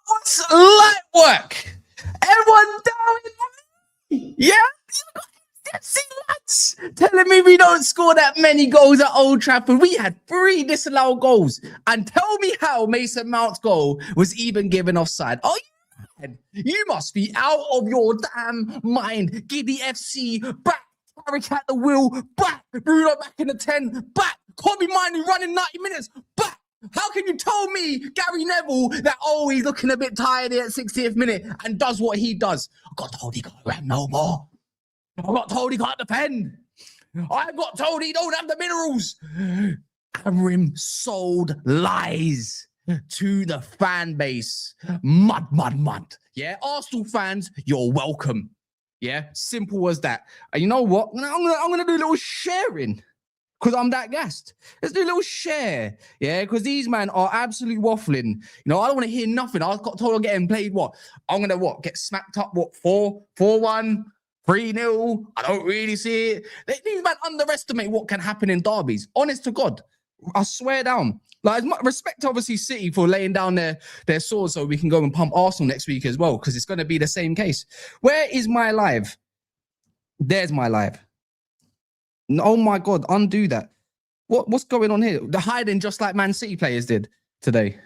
What's light work? Everyone down in yeah? See, lads, telling me we don't score that many goals at Old Trafford. We had 3 disallowed goals. And tell me how Mason Mount's goal was even given offside. Oh, you must be out of your damn mind. Giddy FC, back. Carrick at the wheel, back. Bruno back in the 10, back. Kobe Miney running 90 minutes, back. How can you tell me, Gary Neville, that, oh, he's looking a bit tired here at 60th minute and does what he does? I got told he can't run no more. I got told he can't defend. I got told he don't have the minerals. Amrim sold lies to the fan base. Mud. Yeah, Arsenal fans, you're welcome. Yeah, simple as that. And you know what? I'm gonna do a little sharing because I'm that gassed. Let's do a little share. Yeah, because these men are absolutely waffling. You know, I don't want to hear nothing. I got told I'm getting played what? I'm gonna get smacked up 4-1, 3-0. I don't really see it. These men underestimate what can happen in derbies. Honest to God. I swear down. Like, as much respect, obviously, City for laying down their swords so we can go and pump Arsenal next week as well, because it's going to be the same case. Where is my live? There's my live. Oh, my God. Undo that. What's going on here? They're hiding just like Man City players did today.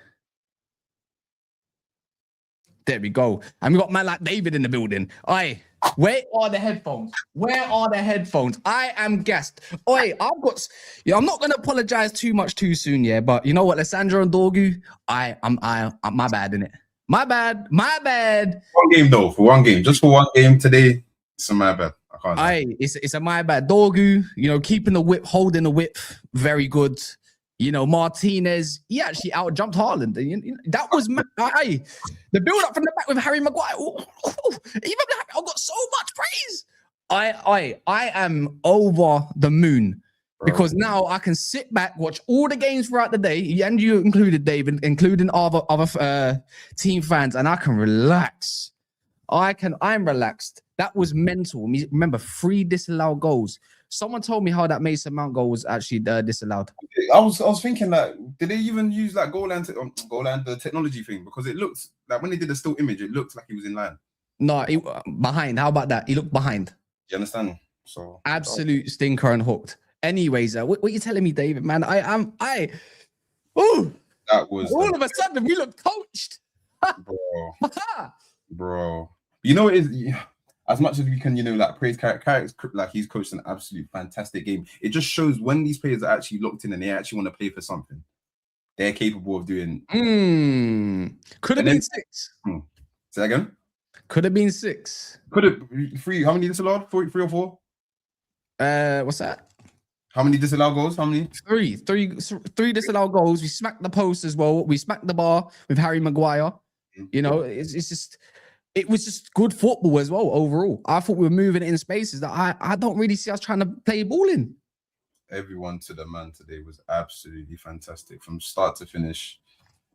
There we go. And we got man like David in the building. Aye. Where are the headphones? Where are the headphones? I am gassed. Oi, I'm not gonna apologize too much too soon, yeah. But you know what, Lissandro and Dorgu, I'm my bad, innit? My bad. One game though, for one game, just for one game today. It's a my bad. I can't. Aye, it's a my bad. Dorgu, you know, keeping the whip, holding the whip, very good. You know, Martinez, he actually out-jumped Haaland. That was aye. The build-up from the back with Harry Maguire. Even I got so much praise. I am over the moon because now I can sit back, watch all the games throughout the day, and you included, David, including other team fans, and I can relax. I'm relaxed. That was mental. Remember, 3 disallowed goals. Someone told me how that Mason Mount goal was actually disallowed. I was thinking that did they even use like goal line the technology thing? Because it looked like when they did the still image, it looked like he was in line. No, behind. How about that? He looked behind. You understand? So absolute stinker and hooked. Anyways, what are you telling me, David? Man, oh, that was all of a sudden we look coached, bro. You know, it is as much as we can, like praise Carrick, like he's coached an absolute fantastic game. It just shows when these players are actually locked in and they actually want to play for something, they're capable of doing. Could have been 6. Say that again. Could have been 6. Could have 3. How many disallowed? 3 or 4? What's that? How many disallowed goals? How many? 3 disallowed goals. We smacked the post as well. We smacked the bar with Harry Maguire. You know, it was just good football as well overall. I thought we were moving it in spaces that I don't really see us trying to play ball in. Everyone to the man today was absolutely fantastic from start to finish.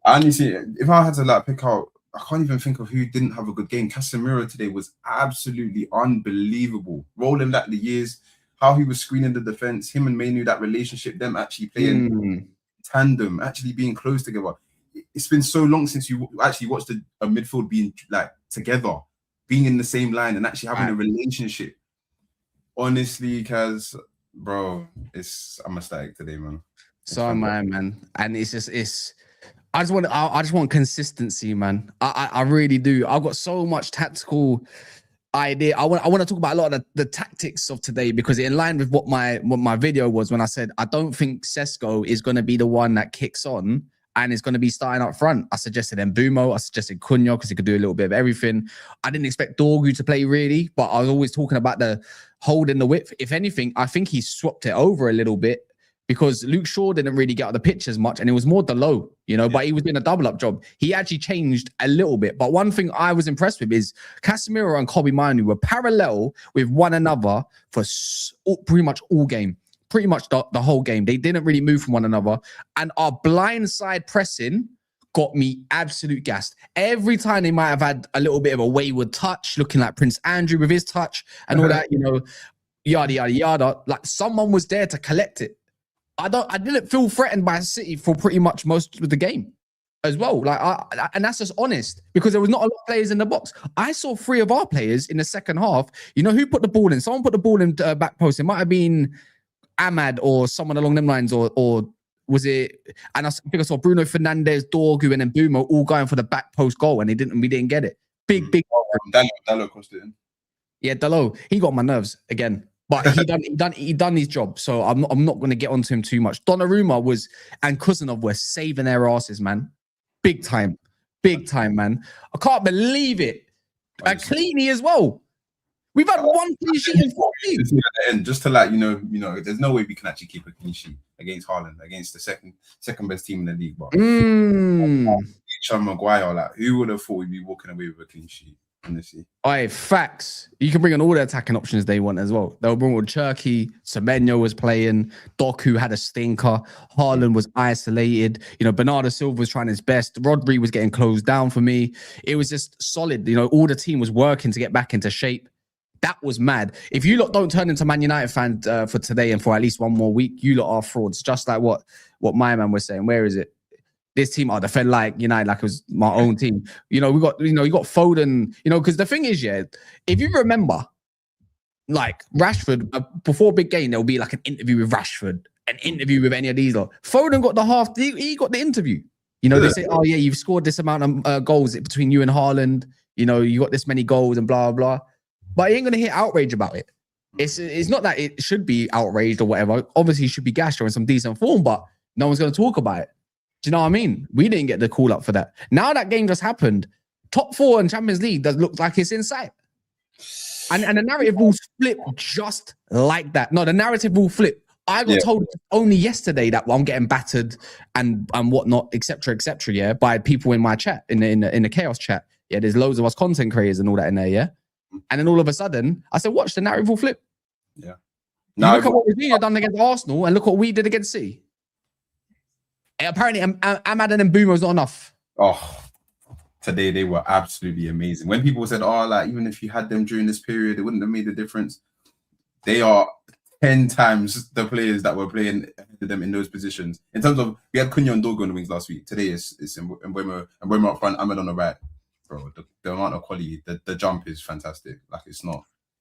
And you see, if I had to like pick out, I can't even think of who didn't have a good game. Casemiro today was absolutely unbelievable. Rolling back the years, how he was screening the defense, him and Mainu, that relationship, them actually playing tandem, actually being close together. It's been so long since you actually watched a midfield being like together, being in the same line and actually having a relationship. Honestly, Kaz, bro, I'm ecstatic today, man. So am I, man. And I just want consistency, man. I really do. I've got so much tactical idea. I want to talk about a lot of the tactics of today because it in line with what my video was when I said I don't think Sesko is going to be the one that kicks on and is going to be starting up front. I suggested Mbeumo. I suggested Cunha because he could do a little bit of everything. I didn't expect Dorgu to play really, but I was always talking about the holding the width. If anything, I think he swapped it over a little bit because Luke Shaw didn't really get out of the pitch as much and it was more the low, but he was doing a double up job. He actually changed a little bit. But one thing I was impressed with is Casemiro and Kobe Mainu were parallel with one another for pretty much all game. Pretty much the whole game. They didn't really move from one another. And our blindside pressing got me absolute gassed. Every time they might have had a little bit of a wayward touch, looking like Prince Andrew with his touch and all that, yada, yada, yada. Like someone was there to collect it. I didn't feel threatened by City for pretty much most of the game as well. And that's just honest because there was not a lot of players in the box. I saw 3 of our players in the second half. You know who put the ball in? Someone put the ball in back post. It might have been Ahmad or someone along them lines, or was it? And I think I saw Bruno Fernandes, Dorgu, and then Mbeumo all going for the back post goal, and we didn't get it. Big. Dalot crossed it in. Yeah, Dalot. He got my nerves again, but he done his job. So I'm not going to get onto him too much. Donnarumma and Kuznov were saving their asses, man. Big time, man. I can't believe it. Cleany as well. We've had one clean sheet in 14. Just to there's no way we can actually keep a clean sheet against Haaland, against the second best team in the league. But Maguire, who would have thought we'd be walking away with a clean sheet? Honestly, facts. You can bring on all the attacking options they want as well. They'll bring on Cherky. Semenyo was playing. Dorgu had a stinker. Haaland was isolated. Bernardo Silva was trying his best. Rodri was getting closed down for me. It was just solid. All the team was working to get back into shape. That was mad. If you lot don't turn into Man United fans for today and for at least one more week, you lot are frauds. Just like what my man was saying. Where is it? This team, I defend like United, like it was my own team. We got, you got Foden. Because the thing is, if you remember, like Rashford before big game, there'll be like an interview with Rashford, an interview with any of these lot. Foden got the half. He got the interview. They say, oh yeah, you've scored this amount of goals between you and Haaland. You got this many goals and blah blah. But he ain't gonna hear outrage about it. It's not that it should be outraged or whatever. Obviously, he should be gassed or in some decent form, but no one's gonna talk about it. Do you know what I mean? We didn't get the call up for that. Now that game just happened, top 4 in Champions League does look like it's in sight. And the narrative will flip just like that. No, the narrative will flip. I got told only yesterday that I'm getting battered and whatnot, etc., by people in my chat, in the chaos chat. Yeah, there's loads of us content creators and all that in there, yeah? And then all of a sudden, I said, watch, the narrative will flip. Yeah. Now look at what we've done against Arsenal and look what we did against City. Apparently, Ahmad and Mbeumo is not enough. Oh, today they were absolutely amazing. When people said, even if you had them during this period, it wouldn't have made a difference. They are 10 times the players that were playing ahead of them in those positions. In terms of, we had Cunha and Dorgu on the wings last week. Today it's Mbeumo up front, Ahmed on the right. Bro, the amount of quality, the jump is fantastic. Like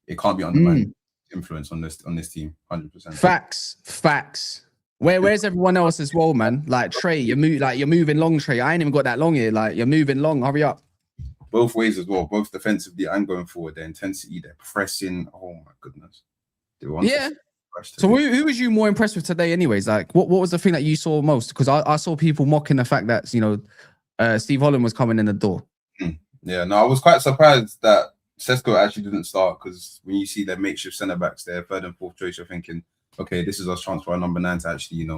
it can't be undermined. Influence on this team, 100%. Facts. Where's everyone else as well, man? Like Trey, you're moving long, Trey. I ain't even got that long here. Like you're moving long. Hurry up. Both ways as well, both defensively and going forward. Their intensity, their pressing. Oh my goodness. Yeah. So who was you more impressed with today, anyways? Like, what was the thing that you saw most? Because I saw people mocking the fact that Steve Holland was coming in the door. Yeah, no, I was quite surprised that Sesko actually didn't start, because when you see their makeshift centre backs, their third and fourth choice, you're thinking, okay, this is our chance for our number 9 to actually,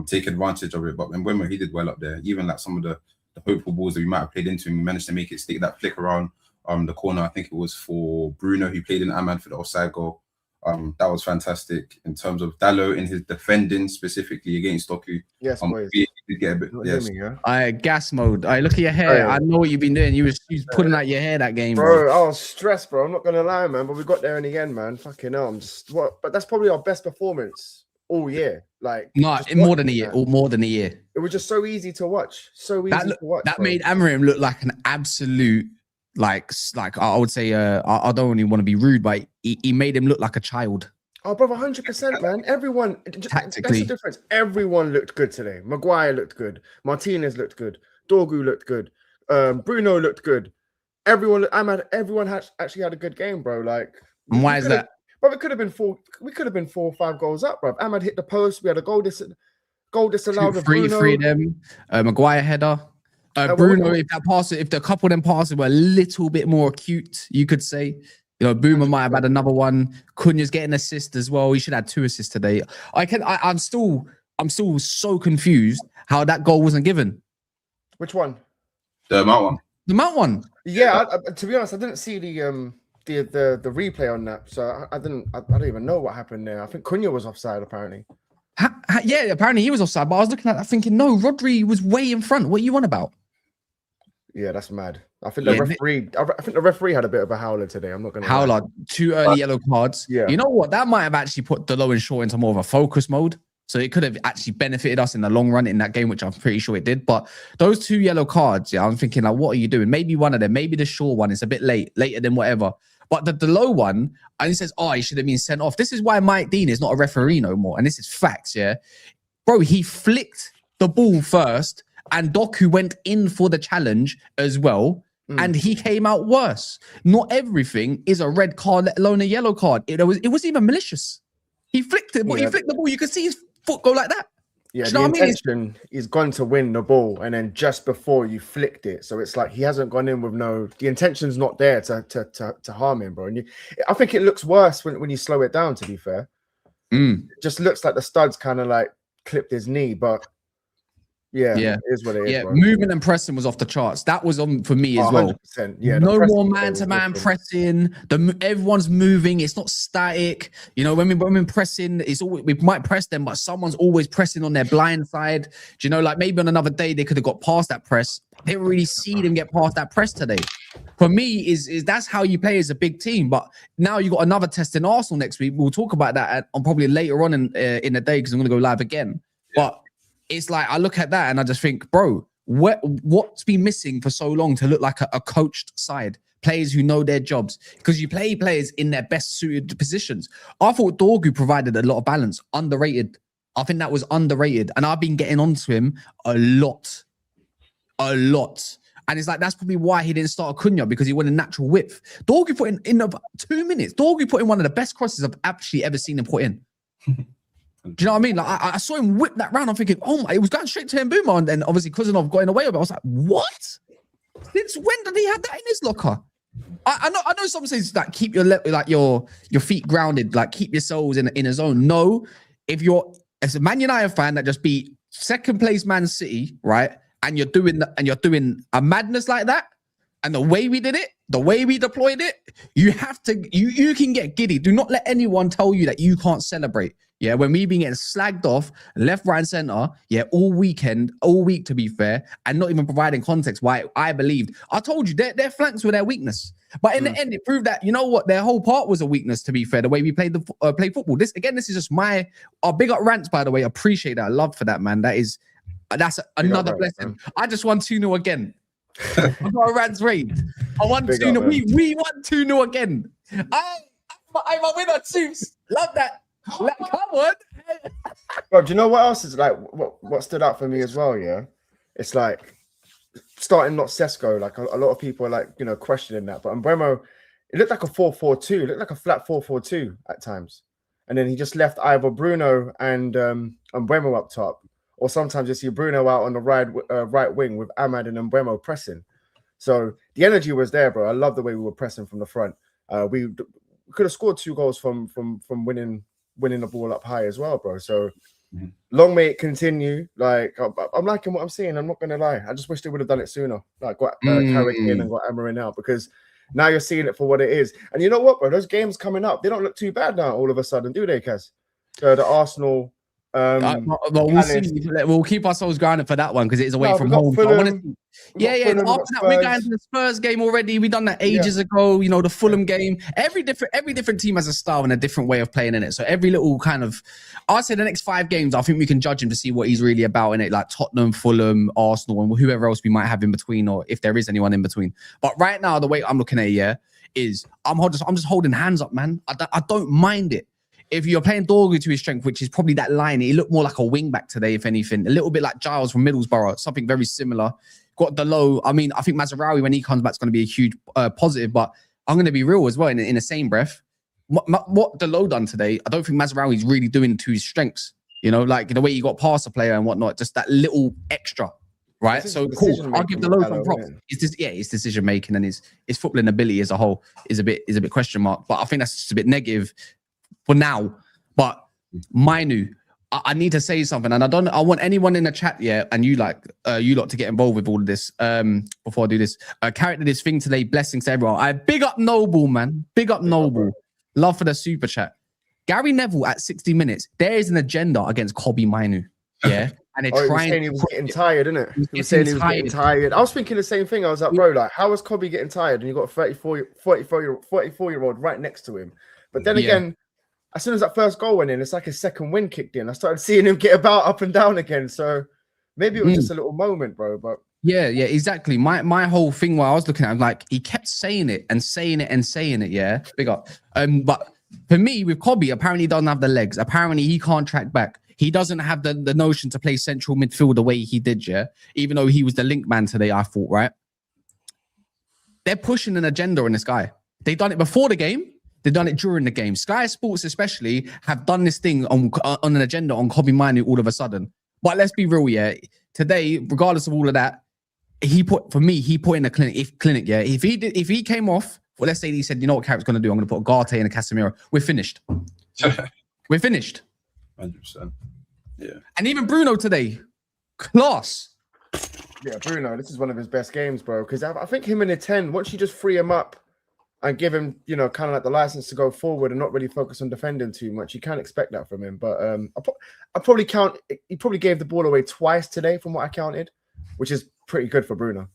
take advantage of it. But when Mbeumo, he did well up there. Even like some of the hopeful balls that we might have played into him, we managed to make it stick. That flick around the corner, I think it was for Bruno, who played in Ahmad for the offside goal. That was fantastic. In terms of Dallo in his defending specifically against Dorgu. Yes, boys. He did get a bit. Yes. Gas mode. Look at your hair. I know what you've been doing. You was pulling out your hair that game, bro. I was stressed, bro. I'm not gonna lie, man. But we got there in the end, man. Fucking hell. But that's probably our best performance all year. Like more than a year. It was just so easy to watch. So easy to watch. That made Amorim look like an absolute. Like I would say, I don't really want to be rude, but he made him look like a child. Oh, brother, 100%, man. Everyone, tactically, that's the difference. Everyone looked good today. Maguire looked good. Martinez looked good. Dorgu looked good. Bruno looked good. Everyone actually had a good game, bro. Like, and why is that? Bro, it could have been 4. We could have been 4 or 5 goals up, bro. Ahmad hit the post. We had a goal disallowed. Three of them. Maguire header. Bruno, if the couple of them passes were a little bit more acute, you could say. Mbeumo might have had another one. Cunha's getting assist as well. He should have 2 assists today. I'm still so confused how that goal wasn't given. Which one? The Mount one. The Mount one. Yeah, to be honest, I didn't see the replay on that, so I don't even know what happened there. I think Cunha was offside apparently. Yeah, apparently he was offside, but I was looking at that thinking, no, Rodri was way in front. What are you on about? Yeah, that's mad. I think the referee had a bit of a howler today. I'm not going to howler. 2 early yellow cards. Yeah. You know what? That might have actually put the low and short into more of a focus mode. So it could have actually benefited us in the long run in that game, which I'm pretty sure it did. But those 2 yellow cards, yeah, I'm thinking like, what are you doing? Maybe one of them, maybe the short one is a bit later than whatever. But the low one, and he says, he should have been sent off. This is why Mike Dean is not a referee no more. And this is facts, yeah? Bro, he flicked the ball first, and Dorgu went in for the challenge as well, and he came out worse. Not everything is a red card, let alone a yellow card. It was even malicious. He flicked it, but he flicked the ball. You could see his foot go like that. Yeah, the intention is gone to win the ball, and then just before you flicked it, so it's like he hasn't gone in with the intention's not there to harm him, bro. And I think it looks worse when you slow it down. To be fair, it just looks like the studs kind of like clipped his knee, but yeah, it is what it is. Yeah, bro. Movement and pressing was off the charts. That was on for me as well. Yeah, no more man-to-man pressing. Everyone's moving. It's not static. When we're pressing, we might press them, but someone's always pressing on their blind side. Do you know, like maybe on another day they could have got past that press. I didn't really see them get past that press today. For me, is that's how you play as a big team. But now you got another test in Arsenal next week. We'll talk about that on probably later on in the day, because I'm going to go live again. Yeah. But it's like I look at that and I just think, bro, what's been missing for so long to look like a coached side? Players who know their jobs, because you play players in their best suited positions. I thought Dorgu provided a lot of balance, underrated. I think that was underrated, and I've been getting onto him a lot. And it's like that's probably why he didn't start Cunha, because he went a natural width. Dorgu put in about 2 minutes. Dorgu put in one of the best crosses I've actually ever seen him put in. Do you know what I mean? Like I saw him whip that round. I'm thinking, oh my, it was going straight to Mbeumo, and then obviously Kuzanov got in the way of it. I was like, what? Since when did he have that in his locker? I know some says that keep your feet grounded, like keep your souls in a zone. No, if you're as a Man United fan that just beat second place Man City, right? And you're doing a madness like that, and the way we did it, the way we deployed it, you have to, you can get giddy. Do not let anyone tell you that you can't celebrate. Yeah, when we've been getting slagged off left, right, and center, yeah, all weekend, all week to be fair, and not even providing context why I believed. I told you their flanks were their weakness, but in the end, it proved that, you know what, their whole part was a weakness. To be fair, the way we played play football. This is just our big up rants, by the way. Appreciate that, love for that, man. That's another blessing. Man. I just won 2-0 again. I got a rants raid. I won 2-0. We won 2-0 again. I'm a winner, Chiefs. Love that. Like, come on. Bro, do you know what else is like what stood out for me as well? Yeah, it's like starting not Sesko. Like a lot of people are like, you know, questioning that, but Mbeumo, it looked like a 4-4-2. It looked like a flat 4-4-2 at times, and then he just left either Bruno and Mbeumo up top, or sometimes you see Bruno out on the right wing with Ahmad and Mbeumo pressing. So the energy was there, bro. I love the way we were pressing from the front. We could have scored 2 goals from winning the ball up high as well, bro. So long may it continue. Like I'm liking what I'm seeing. I'm not gonna lie. I just wish they would have done it sooner. Like got Carrick in and got Amarin out, because now you're seeing it for what it is. And you know what, bro? Those games coming up, they don't look too bad now. All of a sudden, do they, Kaz? The Arsenal. We'll see. We'll keep ourselves grounded for that one because it is away from home. Fulham, and after that, we're going to the Spurs game already. We done that ages ago. You know, the Fulham game. Every different team has a style and a different way of playing in it. So every little kind of, I'd say the next 5 games, I think we can judge him to see what he's really about in it. Like Tottenham, Fulham, Arsenal, and whoever else we might have in between, or if there is anyone in between. But right now, the way I'm looking at it, is I'm just holding hands up, man. I don't mind it. If you're playing Dorgu to his strength, which is probably that line, he looked more like a wing back today, if anything. A little bit like Giles from Middlesbrough, something very similar. Got the low. I mean, I think Mazraoui, when he comes back, is going to be a huge positive. But I'm going to be real as well in the same breath. What the low done today, I don't think Mazraoui is really doing to his strengths. You know, like the way he got past the player and whatnot, just that little extra, right? So cool. I'll give the low some props. His decision making and his footballing ability as a whole is a bit question mark. But I think that's just a bit negative for now. But Mainu, I need to say something, and I want anyone in the chat, and you lot to get involved with all of this. Before I do this, Carrick did this thing today. Blessings to everyone. I big up Noble, man. Big up Noble. Love for the super chat. Gary Neville at 60 minutes. There is an agenda against Kobbie Mainu. Yeah. And they're trying. He was getting tired, isn't it? He was saying he was getting tired. I was thinking the same thing. I was like, bro, like, how is Kobbie getting tired? And you got a 44-year-old right next to him. But then again, as soon as that first goal went in, it's like his second win kicked in. I started seeing him get about up and down again. So maybe it was just a little moment, bro. But yeah, exactly. My whole thing while I was looking at him, like, he kept saying it and saying it and saying it. Yeah, big up. But for me, with Kobbie, apparently he doesn't have the legs. Apparently he can't track back. He doesn't have the notion to play central midfield the way he did, even though he was the link man today, I thought, right? They're pushing an agenda on this guy. They done it before the game. They've done it during the game. Sky Sports especially have done this thing on an agenda on Kobbie Mainu all of a sudden. But let's be real, today, regardless of all of that, he put in a clinic, If he came off, well, let's say he said, you know what Carrick's going to do? I'm going to put a Garte and a Casemiro. We're finished. We're finished. 100%. Yeah. And even Bruno today, class. Yeah, Bruno, this is one of his best games, bro. Because I think him in a 10, once you just free him up and give him, you know, kind of like the license to go forward and not really focus on defending too much, you can't expect that from him. But I probably he probably gave the ball away twice today from what I counted, which is pretty good for Bruno.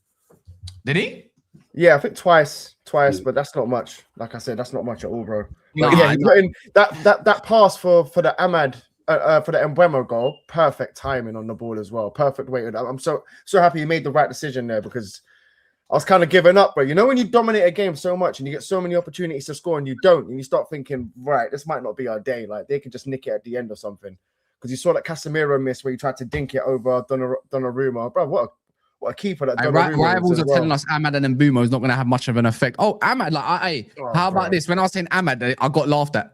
Did he? Yeah, I think twice, but that's not much. Like I said, that's not much at all, bro. But yeah, he put in that pass for the Ahmad, for the Mbeumo goal. Perfect timing on the ball as well. Perfect way. I'm so happy he made the right decision there, because I was kind of giving up, bro. You know when you dominate a game so much and you get so many opportunities to score and you don't, and you start thinking, right, this might not be our day. Like, they can just nick it at the end or something. Because you saw that Casemiro miss where he tried to dink it over Donnarumma. Bro, what a keeper that rivals are telling us Ahmad and Mbeumo is not going to have much of an effect. Oh, Ahmad, like, how about this? When I was saying Ahmad, I got laughed at.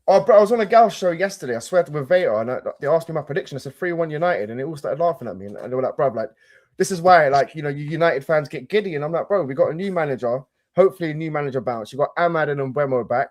Oh, bro, I was on a gal show yesterday. I swear with Veta, and they asked me my prediction. I said 3-1 United, and they all started laughing at me. And they were like, bro, like, this is why, like, you know, you United fans get giddy. And I'm like, bro, we got a new manager. Hopefully a new manager bounce. You got Ahmad and Mbeumo back.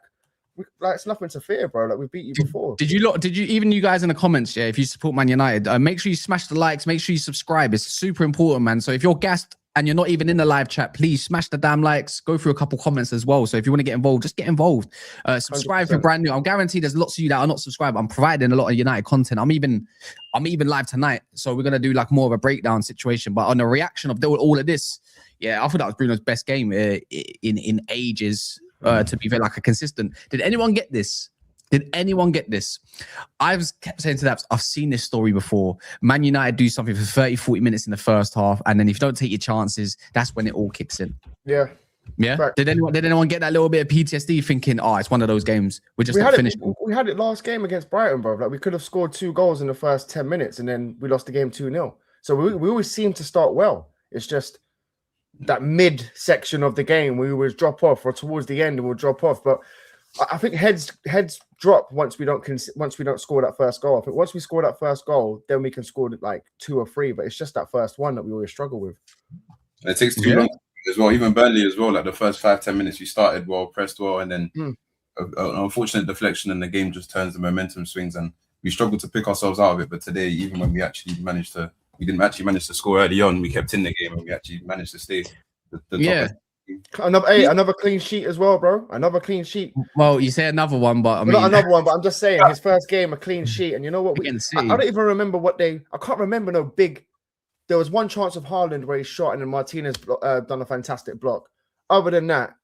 Like, it's nothing to fear, bro. Like, we beat you before. Did you even you guys in the comments, if you support Man United, make sure you smash the likes, make sure you subscribe. It's super important, man. So if you're gassed and you're not even in the live chat, please smash the damn likes, go through a couple comments as well. So if you want to get involved, just get involved. Subscribe if you're brand new. I'll guarantee there's lots of you that are not subscribed. I'm providing a lot of United content. I'm even live tonight. So we're going to do like more of a breakdown situation. But on the reaction of all of this, yeah, I thought that was Bruno's best game in ages, to be very like a consistent. Did anyone get this? Did anyone get this? I've kept saying to that, I've seen this story before. Man United do something for 30, 40 minutes in the first half, and then if you don't take your chances, that's when it all kicks in. Yeah. Yeah. Fact. Did anyone get that little bit of PTSD thinking, oh, it's one of those games. We're just not finished. We had it last game against Brighton, bro. Like we could have scored 2 goals in the first 10 minutes, and then we lost the game 2-0. So we always seem to start well. It's just that mid section of the game we always drop off, or towards the end and we'll drop off. But I think heads drop once we don't score that first goal. I think once we score that first goal, then we can score like 2 or 3. But it's just that first one that we always struggle with. And it takes too long as well. Even Burnley as well. Like the first 5-10 minutes, we started well, pressed well, and then an unfortunate deflection, and the game just turns. The momentum swings, and we struggled to pick ourselves out of it. But today, even when we didn't actually manage to score early on, we kept in the game, and we actually managed to stay. Another clean sheet as well, bro. Another clean sheet. Well, you say another one, but I mean, not another one. But I'm just saying, his first game, a clean sheet. And you know what? I don't even remember I can't remember no big. There was one chance of Haaland where he shot, and then Martinez done a fantastic block. Other than that,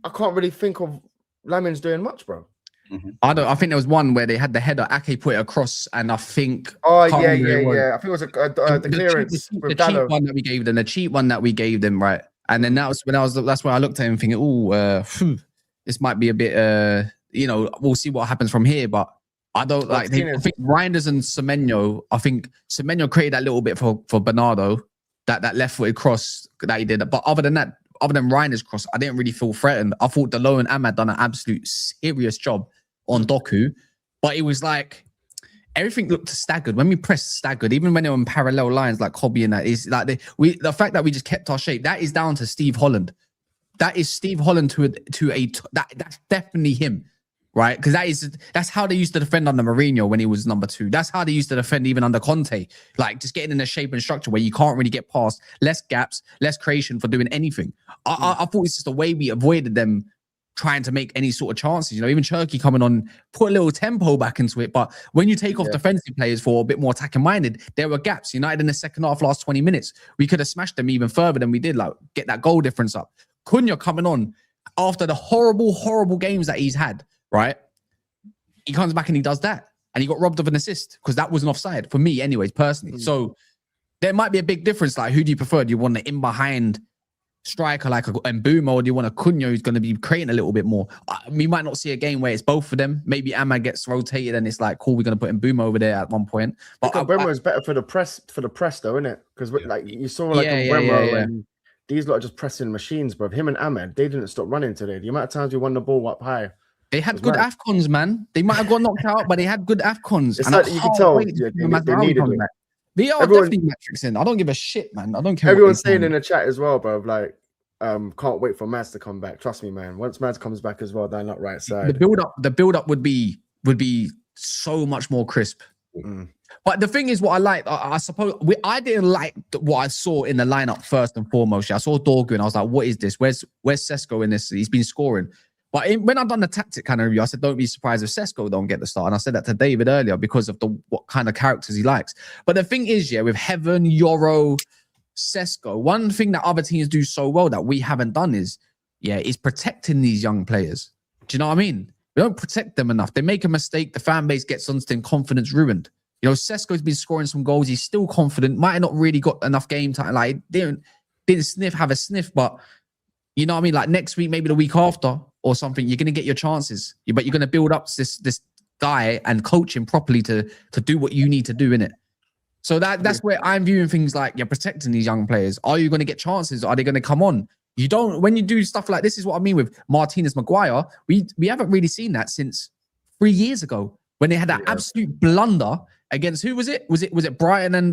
I can't really think of Lamin's doing much, bro. Mm-hmm. I think there was one where they had the header. Ake put it across, and I think. Oh yeah. I think it was the clearance with the cheap one that we gave them. The cheap one that we gave them, right? And then that's when I looked at him thinking, this might be a bit, we'll see what happens from here. But I don't I think Reinders and Semenyo, I think Semenyo created that little bit for Bernardo, that left-footed cross that he did. But other than that, other than Reinders' cross, I didn't really feel threatened. I thought Delo and Ahmad done an absolute serious job on Dorgu. But it was like, everything looked staggered. When we pressed staggered, even when they were on parallel lines like Hobby and that, is like the fact that we just kept our shape, that is down to Steve Holland. That is Steve Holland that's definitely him, right? Because that's how they used to defend under Mourinho when he was number 2. That's how they used to defend even under Conte, like just getting in a shape and structure where you can't really get past, less gaps, less creation for doing anything. I thought it's just the way we avoided them trying to make any sort of chances. Even Cherky coming on, put a little tempo back into it. But when you take off defensive players for a bit more attacking minded, there were gaps. United in the second half, last 20 minutes, we could have smashed them even further than we did, like get that goal difference up. Cunha coming on after the horrible games that he's had, right? He comes back and he does that. And he got robbed of an assist because that was an offside for me anyways, personally. So there might be a big difference. Like, who do you prefer? Do you want the in-behind striker like a Mbeumo, or do you want a Cunha who's going to be creating a little bit more? We might not see a game where it's both of them. Maybe Ahmad gets rotated and it's like, cool, we're going to put Mbeumo over there at one point. But Mbeumo is better for the press though, isn't it? Because like you saw like Mbeumo and these lot are just pressing machines, bro. Him and Ahmad, they didn't stop running today. The amount of times we won the ball up high. They had good AFCONs, man. They might have got knocked out, but they had good AFCONs. It's like you can tell they needed it. They are definitely metrics in. I don't give a shit, man. I don't care. Everyone's saying in the chat as well, bro, like, can't wait for Mads to come back. Trust me, man. Once Mads comes back as well, down that right side, the build up would be so much more crisp. But the thing is, what I like, I suppose I didn't like what I saw in the lineup first and foremost. I saw Dorgu and I was like, what is this? Where's Sesko in this? He's been scoring. But when I've done the tactic kind of review, I said, don't be surprised if Sesko don't get the start. And I said that to David earlier because of what kind of characters he likes. But the thing is, with Heaven, Yoro, Sesko, one thing that other teams do so well that we haven't done is protecting these young players. Do you know what I mean? We don't protect them enough. They make a mistake, the fan base gets on them, confidence ruined. Sesko's been scoring some goals. He's still confident. Might have not really got enough game time. Like, didn't have a sniff, but you know what I mean? Like next week, maybe the week after or something, you're going to get your chances. But you're going to build up this guy and coach him properly to do what you need to do in it. So that's where I'm viewing things like you're protecting these young players. Are you going to get chances? Are they going to come on? You don't. When you do stuff like this, is what I mean with Martinez Maguire. We haven't really seen that since 3 years ago when they had that absolute blunder against who was it? Was it Bryan and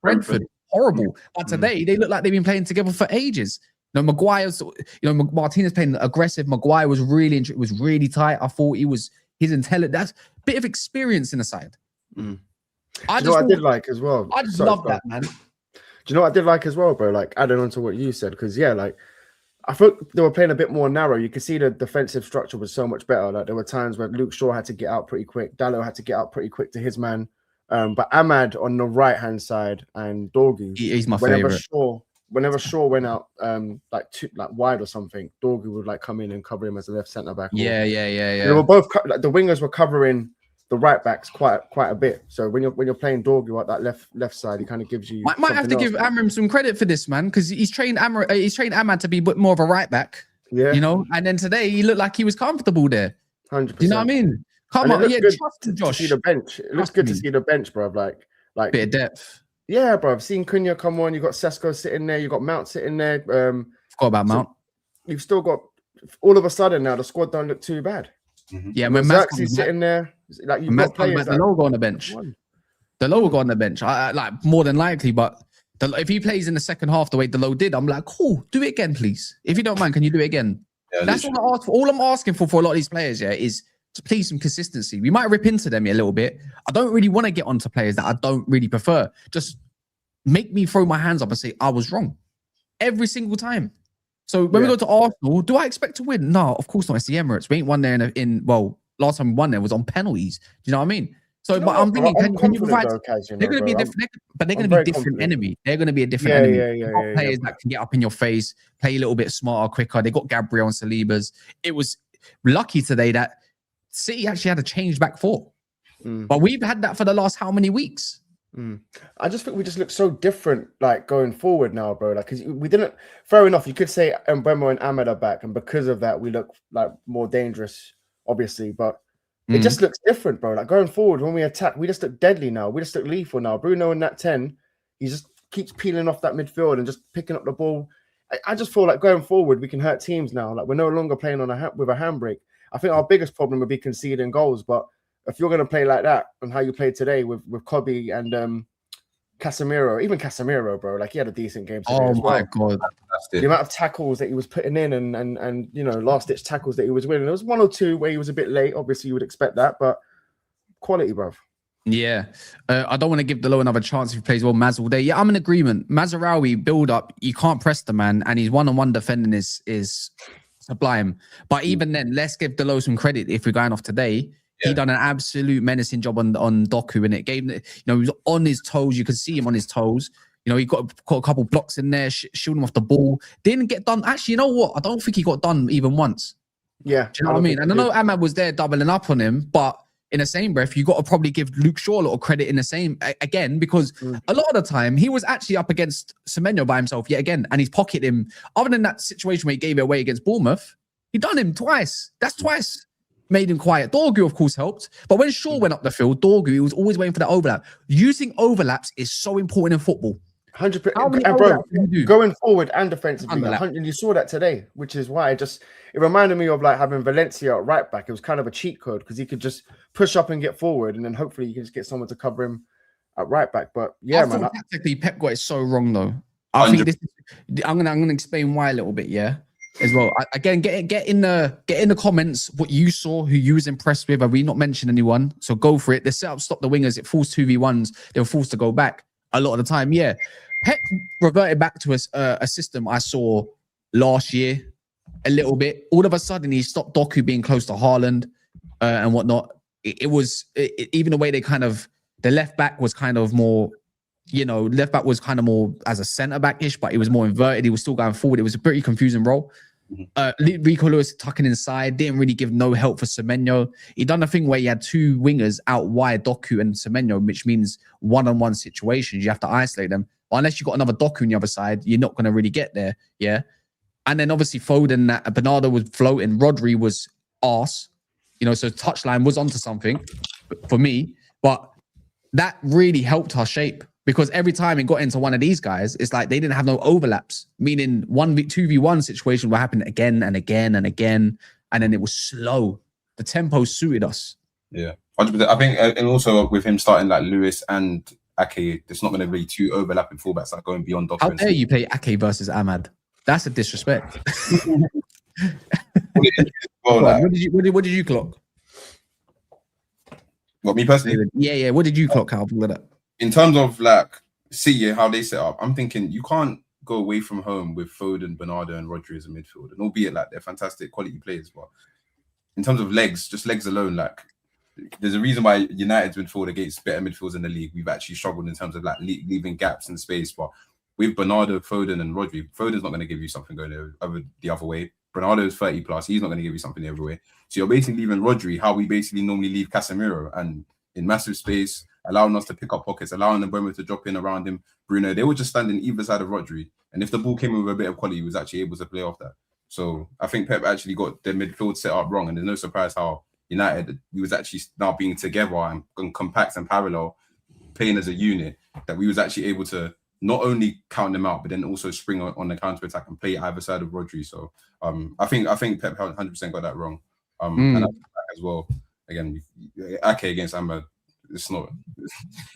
Brentford? Horrible. But today they look like they've been playing together for ages. Maguire's, Martinez playing aggressive. Maguire was really tight. I thought his intelligence. That's a bit of experience in the side. I did like as well. I just love that, man. Do you know what I did like as well, bro? Like adding on to what you said, because yeah, like I thought they were playing a bit more narrow. You could see the defensive structure was so much better. Like there were times where Luke Shaw had to get out pretty quick, Dalot had to get out pretty quick to his man. But Ahmad on the right hand side and Dorgu, He's my favorite. Whenever Shaw went out like wide or something, Dorgu would like come in and cover him as a left centre back. Yeah. They were both like the wingers were covering the right backs quite a bit. So when you're playing Dorgu at that left side, he kind of gives you. Might have to give Amram some credit for this, man, because he's trained Ahmad to be more of a right back. Yeah, you know. And then today he looked like he was comfortable there. 100%. You know what I mean? Come on, yeah, trust Josh. To see the bench. It looks good to see the bench, bro. Like bit of depth. Yeah, bro. I've seen Cunha come on. You got Sesko sitting there. You got Mount sitting there. Forgot about Mount. You've still got all of a sudden now the squad don't look too bad. Mm-hmm. Yeah, when Xerxes sitting there, like you've got players. The logo on the bench. The logo go on the bench. I like more than likely, but if he plays in the second half the way the low did, I'm like, cool, do it again, please. If you don't mind, can you do it again? Yeah, that's all I ask for. All I'm asking for a lot of these players, yeah, is to please some consistency. We might rip into them a little bit. I don't really want to get onto players that I don't really prefer. Just make me throw my hands up and say I was wrong every single time. So when we go to Arsenal, do I expect to win? No, of course not. It's the Emirates. We ain't won there well, last time we won there was on penalties. Do you know what I mean? So, but I'm thinking, can you provide? They're going to be different, but they're going to be a different enemy. They're going to be a different enemy. Players that can get up in your face, play a little bit smarter, quicker. They got Gabriel and Salibas. It was lucky today that City actually had a changed back four, but we've had that for the last how many weeks? I just think we just look so different, like going forward now, bro. Like, because we didn't. Fair enough, you could say Mbeumo and Ahmed are back, and because of that, we look like more dangerous, obviously. But it just looks different, bro. Like going forward, when we attack, we just look deadly now. We just look lethal now. Bruno in that 10, he just keeps peeling off that midfield and just picking up the ball. I just feel like going forward, we can hurt teams now. Like we're no longer playing on with a handbrake. I think our biggest problem would be conceding goals, but if you're going to play like that and how you played today with Kobe and Casemiro, even Casemiro, bro, like he had a decent game today. Oh my God. The amount of tackles that he was putting in and you know, last ditch tackles that he was winning. There was one or two where he was a bit late. Obviously, you would expect that, but quality, bro. Yeah. I don't want to give Delo another chance if he plays well Maz all day. Yeah, I'm in agreement. Mazarawi build up, you can't press the man, and his one-on-one defending is sublime. But even then, let's give Delo some credit if we're going off today. He done an absolute menacing job on Dorgu, and it gave, you know, he was on his toes. You could see him on his toes. You know, he got a couple blocks in there, shooting off the ball. Didn't get done. Actually, you know what? I don't think he got done even once. Yeah. Do you know what I mean? And I know Ahmad was there doubling up on him, but in the same breath, you got to probably give Luke Shaw a little credit in the same, again, because a lot of the time he was actually up against Semenyo by himself yet again, and he's pocketed him. Other than that situation where he gave it away against Bournemouth, he done him twice. That's twice. Made him quiet. Dorgu, of course, helped. But when Shaw went up the field, Dorgu, he was always waiting for that overlap. Using overlaps is so important in football. 100%. And bro, going forward and defensively, and you saw that today, which is why it reminded me of like having Valencia at right back. It was kind of a cheat code because he could just push up and get forward, and then hopefully you can just get someone to cover him at right back. But yeah, man, tactically, Pep got it so wrong though. I think this. I'm gonna explain why a little bit. Yeah. As well, again, get in the comments what you saw, who you was impressed with. Have we not mentioned anyone? So go for it. The setup stop the wingers. It forced 2v1s. They were forced to go back a lot of the time. Yeah, Pep reverted back to a system I saw last year a little bit. All of a sudden, he stopped Dorgu being close to Haaland and whatnot. It was even the way they kind of the left back was kind of more. You know, left back was kind of more as a centre back-ish, but he was more inverted. He was still going forward. It was a pretty confusing role. Rico Lewis tucking inside, didn't really give no help for Semenyo. He done a thing where he had two wingers out wide, Dorgu and Semenyo, which means one-on-one situations. You have to isolate them. But unless you got another Dorgu on the other side, you're not going to really get there. Yeah. And then obviously Foden, Bernardo was floating. Rodri was arse. You know, so touchline was onto something for me. But that really helped our shape. Because every time it got into one of these guys, it's like they didn't have no overlaps, meaning 2v1 situation will happen again and again and again. And then it was slow. The tempo suited us. Yeah, 100%. I think, and also with him starting like Lewis and Ake, there's not going to be two overlapping fullbacks like going beyond Dorgu. How dare you play Ake versus Ahmad? That's a disrespect. What did you clock? What, me personally? Yeah. What did you clock out of that? In terms of like City, how they set up, I'm thinking you can't go away from home with Foden, Bernardo, and Rodri as a midfield. And albeit like they're fantastic quality players, but in terms of legs, just legs alone, like there's a reason why United's midfield against better midfields in the league. We've actually struggled in terms of like leaving gaps in space. But with Bernardo, Foden, and Rodri, Foden's not going to give you something going over the other way. Bernardo's 30 plus, he's not going to give you something the other way. So you're basically leaving Rodri how we basically normally leave Casemiro, and in massive space, allowing us to pick up pockets, allowing Mbeumo to drop in around him. Bruno, they were just standing either side of Rodri. And if the ball came in with a bit of quality, he was actually able to play off that. So I think Pep actually got the midfield set up wrong. And there's no surprise how United, we was actually now being together and compact and parallel, playing as a unit, that we was actually able to not only count them out, but then also spring on the counter attack and play either side of Rodri. So I think Pep 100% got that wrong. And I think as well, again, Ake against Amber, it's not.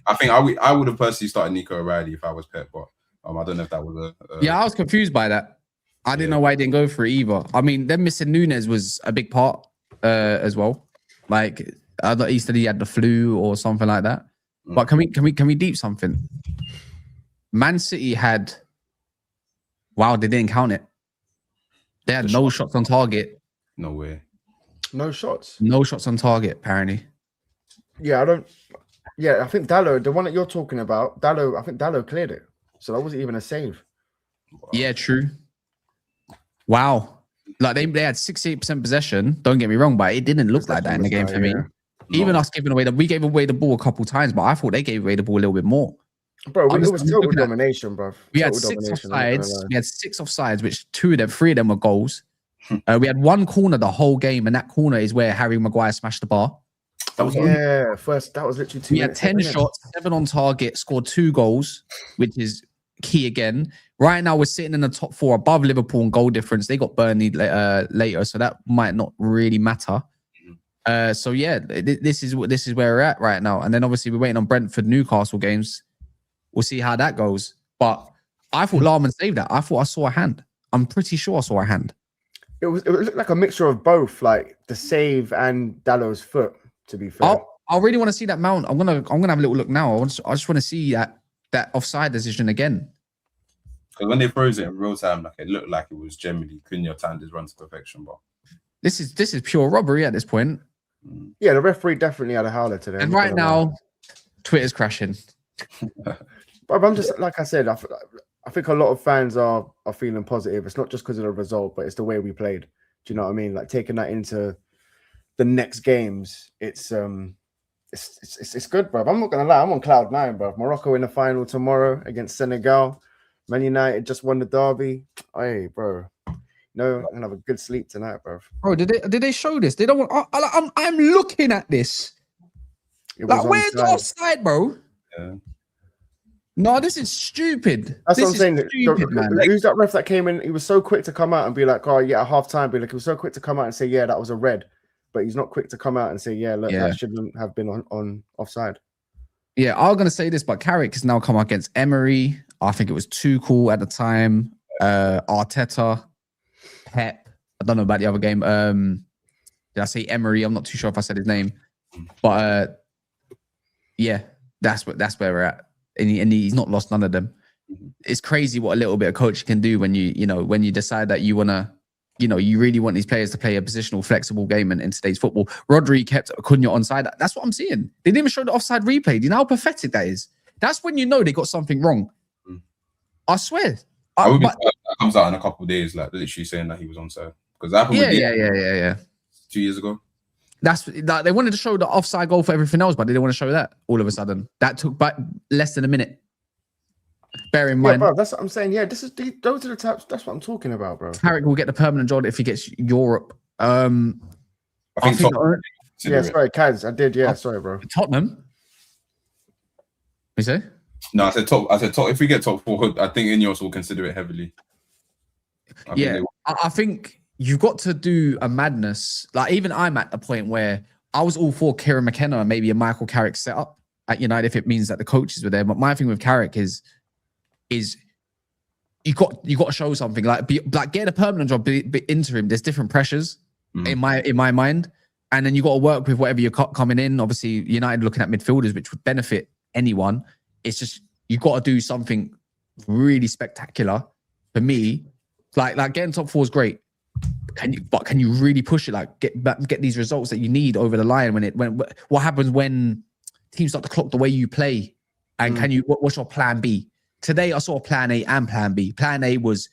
I think I would have personally started Nico O'Reilly if I was Pep, but I don't know if that was I was confused by that. I didn't know why he didn't go for it either. I mean, them missing Nunes was a big part as well. Like I thought he said he had the flu or something like that. But can we deep something? Man City had, wow, they didn't count it. They had no shots on target. No way. No shots. No shots on target, apparently. Yeah, I don't. Yeah, I think Dallo, the one that you're talking about, I think Dallo cleared it. So that wasn't even a save. Wow. Yeah, true. Wow. Like they had 68% possession. Don't get me wrong, but it didn't look like that in the game for me. Even us giving away we gave away the ball a couple times, but I thought they gave away the ball a little bit more. Bro, it was total domination, bro. We had 6 offsides. We had 6 offsides, which 3 of them were goals. We had 1 corner the whole game, and that corner is where Harry Maguire smashed the bar. That was that was literally 2 We had 10 shots, 7 on target, scored 2 goals, which is key again. Right now, we're sitting in the top 4 above Liverpool in goal difference. They got Burnley later, so that might not really matter. So yeah, this is where we're at right now. And then obviously we're waiting on Brentford, Newcastle games. We'll see how that goes. But I thought Larman saved that. I thought I saw a hand. I'm pretty sure I saw a hand. It looked like a mixture of both, like the save and Dallo's foot. To be fair, I really want to see that mount. I'm gonna have a little look now. I just want to see that offside decision again. Because when they froze it in real time, like it looked like it was generally Cunha timed his run to perfection. But this is pure robbery at this point. Yeah, the referee definitely had a howler today. And right now, Twitter's crashing. But I'm just like I said, I think a lot of fans are feeling positive. It's not just because of the result, but it's the way we played. Do you know what I mean? Like taking that into the next games, it's good, bro. I'm not gonna lie, I'm on cloud 9, bro. Morocco in the final tomorrow against Senegal. Man United just won the derby. Hey, bro. No, I'm gonna have a good sleep tonight, bro. Bro, did they show this? They don't want. I'm looking at this. Like, where's the offside, bro? Yeah. No, this is stupid. That's this what I'm saying. Stupid, man. Who's that ref that came in? He was so quick to come out and be like, "Oh yeah," at half time. He was so quick to come out and say, "Yeah, that was a red," but he's not quick to come out and say, "Yeah, look, that shouldn't have been on offside." Yeah, I was gonna say this, but Carrick has now come against Emery. I think it was too cool at the time. Arteta, Pep. I don't know about the other game. Did I say Emery? I'm not too sure if I said his name, but yeah, that's where we're at. And he's not lost none of them. It's crazy what a little bit of coaching can do when when you decide that you wanna, you really want these players to play a positional, flexible game in today's football. Rodri kept Cunha onside. That's what I'm seeing. They didn't even show the offside replay. Do you know how pathetic that is? That's when you know they got something wrong. I swear. I would be that comes out in a couple of days, like literally saying that he was onside. Because that happened yeah. 2 years ago. That's like they wanted to show the offside goal for everything else, but they didn't want to show that all of a sudden. That took back less than a minute. Bear in mind, bro, that's what I'm saying. Yeah, those are the types. That's what I'm talking about, bro. Carrick will get the permanent job if he gets Europe. I think sorry, Kaz, I did. Yeah, sorry, bro. Tottenham. You say? No, I said top. If we get top 4, I think Ineos will consider it heavily. I think you've got to do a madness. Like even I'm at the point where I was all for Kieran McKenna and maybe a Michael Carrick setup at United if it means that the coaches were there. But my thing with Carrick is you got to show something. Like get a permanent job, be interim. There's different pressures in my mind, and then you got to work with whatever you're coming in. Obviously, United looking at midfielders, which would benefit anyone. It's just you got to do something really spectacular for me. Like getting top 4 is great. Can you really push it? Like get these results that you need over the line when what happens when teams start to clock the way you play? And what's your plan B? Today I saw plan A and plan B. Plan A was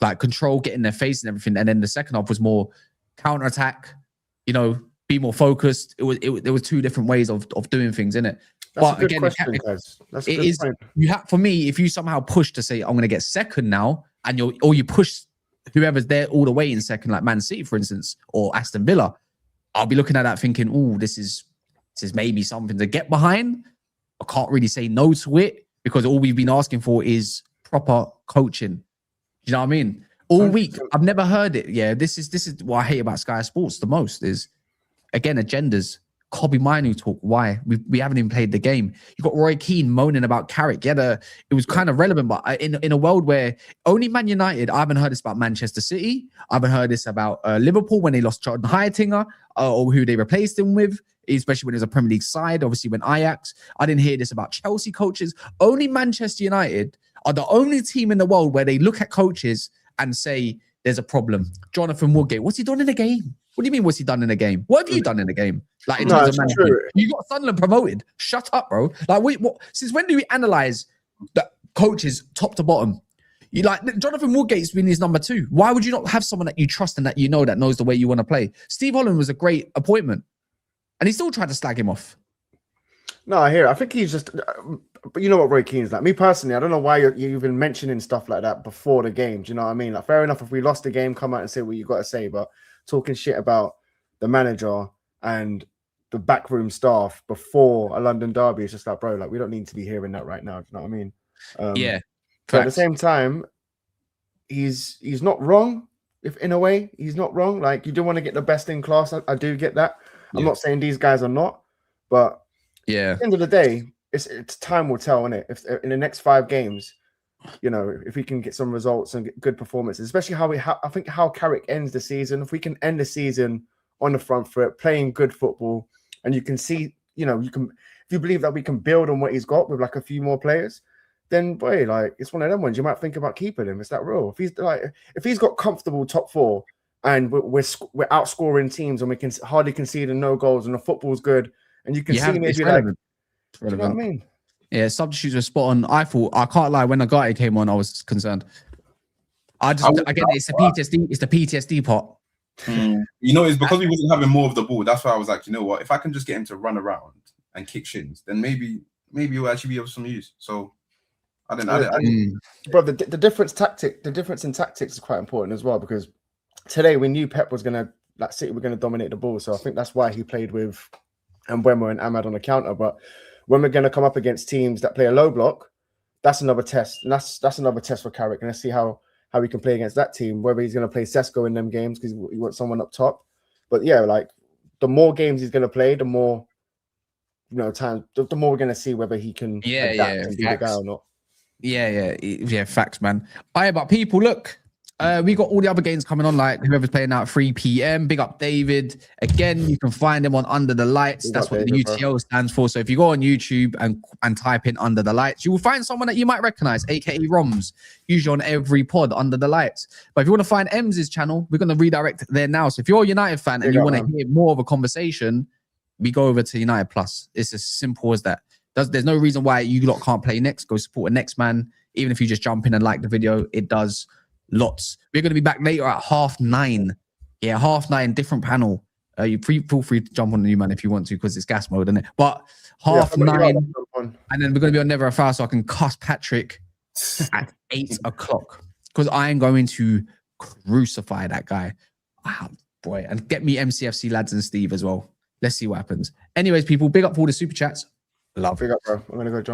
like control, get in their face and everything, and then the second half was more counter attack. Be more focused. There was 2 different ways of doing things, innit? That's a good question, guys. That's a good point. You have, for me, if you somehow push to say I'm going to get second now, and you push whoever's there all the way in second, like Man City, for instance, or Aston Villa, I'll be looking at that thinking, oh, this is maybe something to get behind. I can't really say no to it because all we've been asking for is proper coaching. You know what I mean? All week, I've never heard it. Yeah, this is what I hate about Sky Sports the most is, again, agendas. Kobe Minu talk. Why? We haven't even played the game. You got Roy Keane moaning about Carrick. It was kind of relevant, but in a world where only Man United, I haven't heard this about Manchester City. I haven't heard this about Liverpool when they lost Jordan Heitinger or who they replaced him with, especially when it was a Premier League side. Obviously, when Ajax, I didn't hear this about Chelsea coaches. Only Manchester United are the only team in the world where they look at coaches and say there's a problem. Jonathan Woodgate, what's he done in the game? What do you mean, what's he done in the game? What have you done in the game? Like, in terms of management? You got Sunderland promoted. Shut up, bro. Like, what? Since when do we analyze the coaches top to bottom? You like Jonathan Woodgate's been his number 2. Why would you not have someone that you trust and that that knows the way you want to play? Steve Holland was a great appointment, and he still tried to slag him off. No, I hear it. I think he's just, but you know what Roy Keane's like. Me personally, I don't know why you're even mentioning stuff like that before the game. Do you know what I mean? Like, fair enough, if we lost the game, come out and say what you got to say, but talking shit about the manager and the backroom staff before a London derby, it's just like, bro, like, we don't need to be hearing that right now. Do you know what I mean? Yeah. But at the same time, he's not wrong. If in a way he's not wrong, like, you do want to get the best in class. I do get that. Yeah. I'm not saying these guys are not, but yeah, at the end of the day, it's time will tell, innit? If in the next 5 games, if we can get some results and get good performances, especially I think how Carrick ends the season. If we can end the season on the front foot, playing good football, and you can see, if you believe that we can build on what he's got with like a few more players, then boy, like, it's one of them ones you might think about keeping him. It's that real. If he's got comfortable top 4 and we're outscoring teams and we can hardly concede no goals and the football's good, and you can see maybe like, do you know what I mean? Yeah, substitutes were spot on. I can't lie, when Agate came on, I was concerned. Again, it's the PTSD. It's the PTSD part. It's because we wasn't having more of the ball. That's why I was like, you know what? If I can just get him to run around and kick shins, then maybe he'll actually be of some use. So I don't know. Bro, the difference in tactics is quite important as well, because today we knew Pep was gonna, like, City were gonna dominate the ball. So I think that's why he played with Mbeumo and Ahmad on the counter. But when we're gonna come up against teams that play a low block, that's another test. And that's another test for Carrick. And let's see how he can play against that team, whether he's going to play Sesko in them games because he wants someone up top. But yeah, like, the more games he's going to play, the more, time, the more we're going to see whether he can adapt and be the guy or not. Yeah, facts, man. But people, look, we got all the other games coming on, like whoever's playing out at 3 p.m. Big up David. Again, you can find them on Under the Lights. That's what the UTL stands for. So if you go on YouTube and type in Under the Lights, you will find someone that you might recognize, aka Roms, usually on every pod, Under the Lights. But if you want to find Ems's channel, we're going to redirect there now. So if you're a United fan and you want to hear more of a conversation, we go over to United Plus. It's as simple as that. There's no reason why you lot can't play next. Go support a next man. Even if you just jump in and like the video, it does lots. We're going to be back later at 9:30. Yeah, 9:30, different panel. You feel free to jump on the new man if you want to, because it's gas mode, isn't it? But 9:30, and then we're going to be on Never a Foul, so I can cuss Patrick at 8 o'clock, because I am going to crucify that guy. Wow, boy. And get me MCFC lads and Steve as well. Let's see what happens. Anyways, people, big up for all the super chats. Love. Big up, bro. I'm going to go jump.